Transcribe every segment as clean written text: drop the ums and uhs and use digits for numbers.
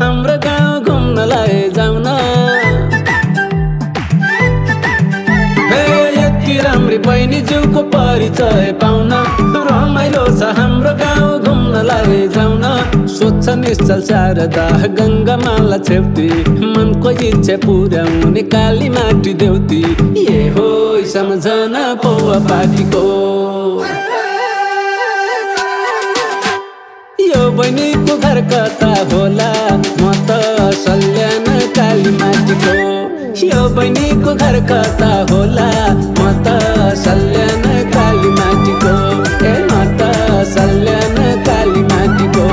हाम्रो गाउँ घुम्नलाई जाउन हे यति राम्री बहिनी ज्यूको परिचय पाउन रमाइलो छ हाम्रो गाउँ घुम्नलाई जाउन स्वच्छ निश्चल शारदा गङ्गामाला छेप्ती मनको इच्छा पुर्याउने काली माटी देउती ए हो सम्झना पौवा पाटीको यो बहिनीको घर कता होला म त सल्यान काली माटीको यो बहिनीको घर कता होला म त सल्यान काली माटीको ए म त सल्यान काली माटीको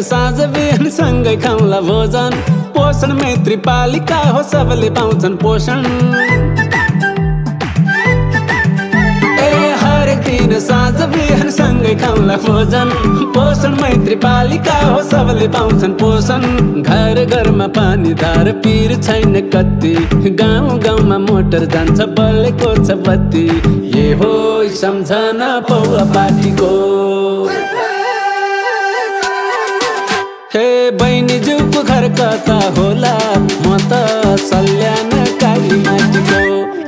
साँझ बिहान सँगै खाउँला भोजन पोषण मैत्री पालिका हो सबले पाउँछन् पोषण ए हरेक दिन साँझ बिहान सँगै खाउँला भोजन पोषण मैत्री पालिका हो सबले पाउँछन् पोषण घर घरमा पानी धार पिर छैन कति गाउँ गाउँमा मोटर जान्छ बलेको छ बत्ती ए हो सम्झना पौवा पाटीको हे बहिनी ज्यूको घर कता होला म त सल्यान काली माटीको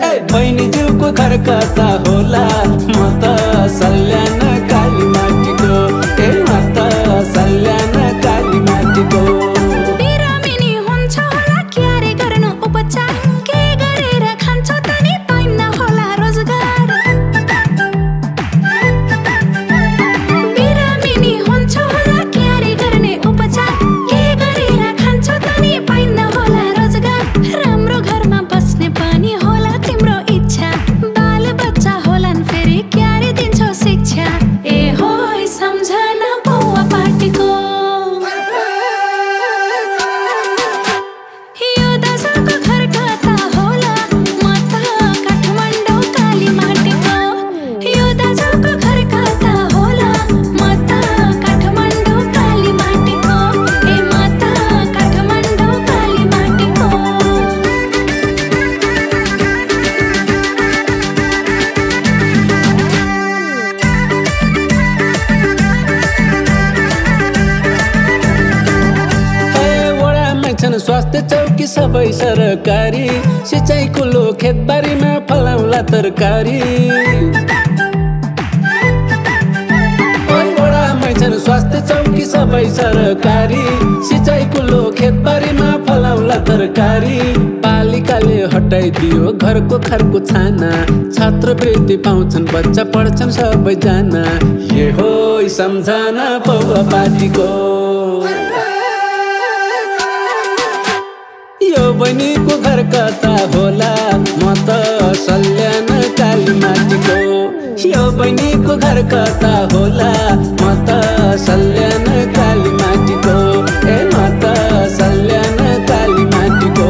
ए बहिनी ज्यूको घर कता होला म त सल्यान काली माटीको ए म त सल्यान काली माटीको बिरामिनी हुन्छ होला क्यारे गर्नु उपचार के गरेर खान्छ तनी पाइन्न होला रोजगार बिरामिनी हुन्छ होला क्यारे गर्ने उपचार के गरेर खान्छ तनी पाइन्न होला रोजगार राम्रो घरमा बस्ने पनि होला तिम्रो इच्छा बाल बच्चा होलान् फेरि क्यारे दिन्छौ शिक्षा ए हो सम्झना पौवा पाटीको यो दाजुको घर कता होला म त काठमाडौँ काली माटीको यो दाजुको घर कता होला म त काठमाडौँ काली माटीको ए म त काठमाडौँ काली माटीको वडामै छन् स्वास्थ्य चौकी सबै सरकारी सिँचाइ कुलो खेतबारीमा फलाउला तरकारी वडामै छन् स्वास्थ्य चौकी सबै सरकारी सिँचाइ कुलो खेतबारीमा फलाउला तरकारी पालिकाले हटाइदियो घरको खरको छाना छात्रवृत्ति पाउँछन् बच्चा पढ्छन् सबैजना ए हो सम्झना पौवा पाटीको यो बहिनीको घर कता होला म त सल्यान काली माटीको यो बहिनीको घर कता होला म त सल्यान काली माटीको ए म त सल्यान काली माटीको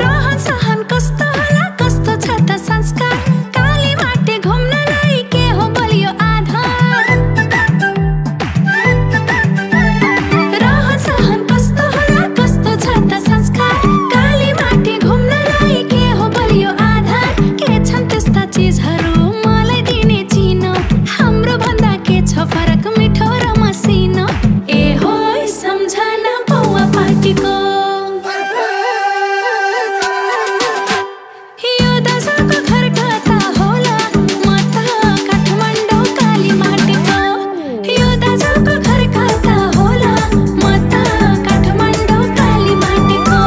रहन सहन कस्तो होला कस्तो छ त संस्कार काली माटी घुम्नलाई के हो बलियो आधार रहन सहन कस्तो होला कस्तो छ त संस्कार काली माटी घुम्नलाई के हो बलियो आधार के छन् त्यस्ता चिजहरू मलाई दिने चिनो हाम्रो भन्दा के छ फरक मिठो र मसिनो ए हो माटीको यो दाजुको घर कता होला म त काठमाडौँ काली माटीको यो दाजुको घर कता होला म त काठमाडौँ काली माटीको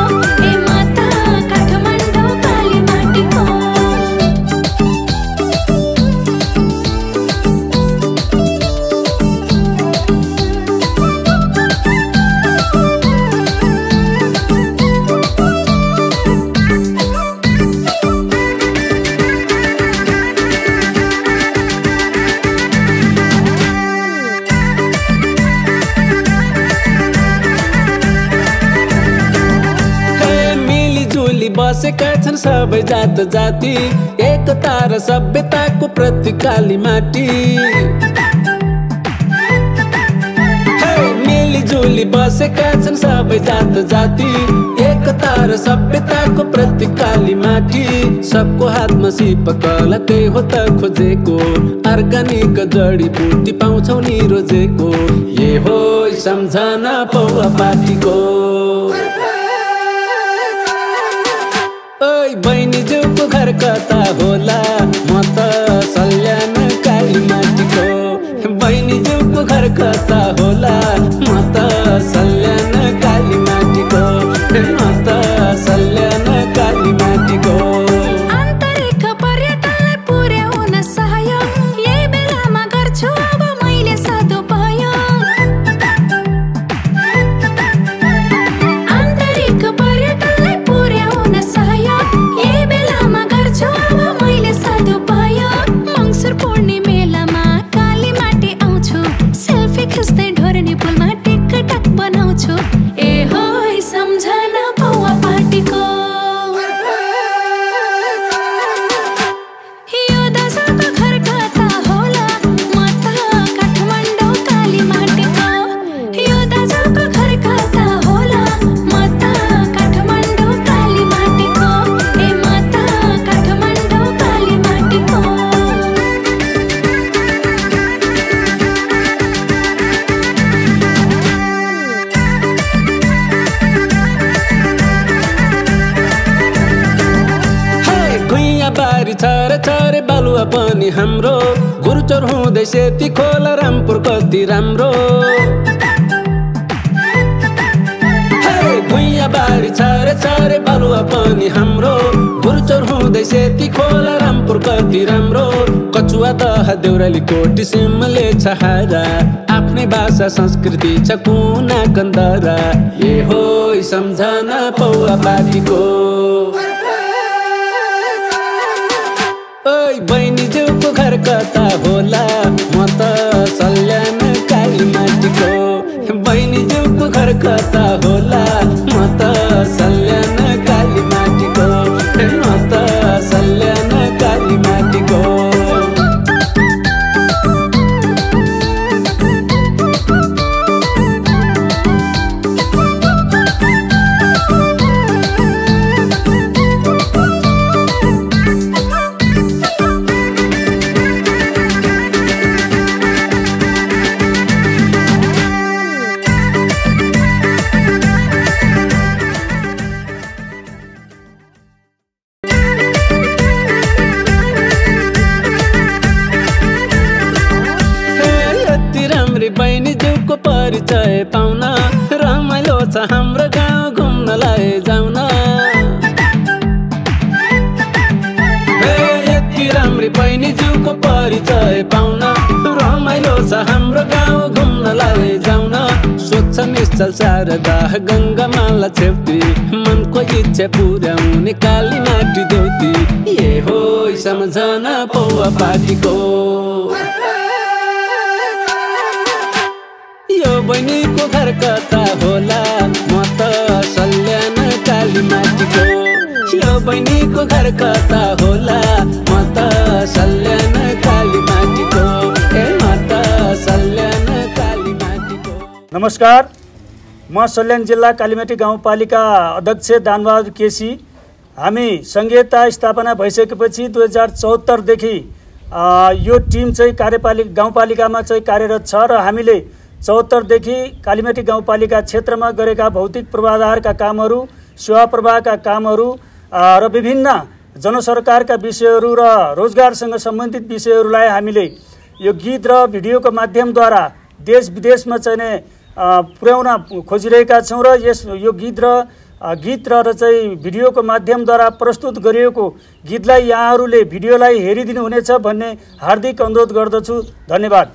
ए म त काठमाडौँ काली माटीको बसेका छन् सबै जात जाति एकता र सभ्यताको प्रतीक काली माटी मिलिजुली बसेका छन् सबै जात जाति एकता र सभ्यताको प्रतीक काली माटी सबको हातमा शिल्पकला त्यही हो त खोजेको अर्ग्यानिक जडीबुटी पाउँछौ नि रोजेको ये हो सम्झना पौवा पाटीको ओइ बहिनीज्यूको घर कता होला म त सल्यान काली माटीको बहिनीज्यूको घर कता होला म त सल्यान काली माटीको म त सल्यान काली माटीको आन्तरिक पर्यटनलाई पुर्याउन सहयोग यही बेलामा गर्छु अब मैले सदुपयोग आन्तरिक पर्यटनलाई पुर्याउन सहयोग यही बेलामा गर्छु अब मैले सदुपयोग मङ्सिर पूर्णिमेलामा काली माटी आउँछु सेल्फी खिच्दै ढोरनी पुलमा टिकटक बनाउँछु ए हो सम्झना पौवा पाटीको यो दाजुको घर कता होला म त काठमाडौँ काली माटीको यो दाजुको घर कता होला म त काठमाडौँ काली माटीको ए म त काठमाडौँ काली माटीको बारी छरे छरे बालुवा पनि हाम्रो गुरुचोर हुँदै सेती खोला रामपुर कति राम्रो भुइँया बारी छरे छरे बालुवा पनि हाम्रो गुरुचोर हुँदै सेती खोला रामपुर कति राम्रो कचुवा दह देउराली कोटी सिमले छहारा आफ्नै भाषा संस्कृति छ कुना कन्दरा ये हो सम्झना पौवा पाटीको ओइ बहिनीज्यूको घर कता होला म त सल्यान काली माटीको बहिनीज्यूको घर कता होला म त सल्यान काली माटीको म त सल्यान काली माटीको बहिनीज्यूको परिचय पाउन रमाइलो छ हाम्रो गाउँ घुम्नलाई जाउन यति राम्री बहिनीज्यूको परिचय पाउन रमाइलो छ हाम्रो गाउँ घुम्नलाई जाउन स्वच्छ निश्चल शारदा गङ्गामाला छेप्ती मनको इच्छा पुर्याउने काली माटी देउती ये हो सम्झना पौवा पाटीको यो बहिनीको घर कता होला म त सल्यान काली माटीको यो बहिनीको घर कता होला म त सल्यान काली माटीको ए म त सल्यान काली माटीको नमस्कार म सल्यान जिल्ला कालीमाटी गाउँपालिका अध्यक्ष दानबहादुर केसी हामी संघीयता स्थापना भइसकेपछि 2074 देखि यो टिम चाहिँ कार्यपालिका गाउँपालिकामा चाहिँ कार्यरत छ र हामीले 74 देखि कालीमेटी गाउँपालिका क्षेत्रमा गरेका भौतिक पूर्वाधारका कामहरू, सेवा प्रवाहका कामहरू र विभिन्न जनसरकारका विषयहरू र रोजगारसँग सम्बन्धित विषयहरूलाई हामीले यो गीत र भिडियोको माध्यमद्वारा देश विदेशमा चाहिँ पुर्याउन खोजिरहेका छौँ र यो गीत र चाहिँ भिडियोको माध्यमद्वारा प्रस्तुत गरिएको गीतलाई यहाँहरूले भिडियोलाई हेरिदिनु हुनेछ भन्ने हार्दिक अनुरोध गर्दछु। धन्यवाद।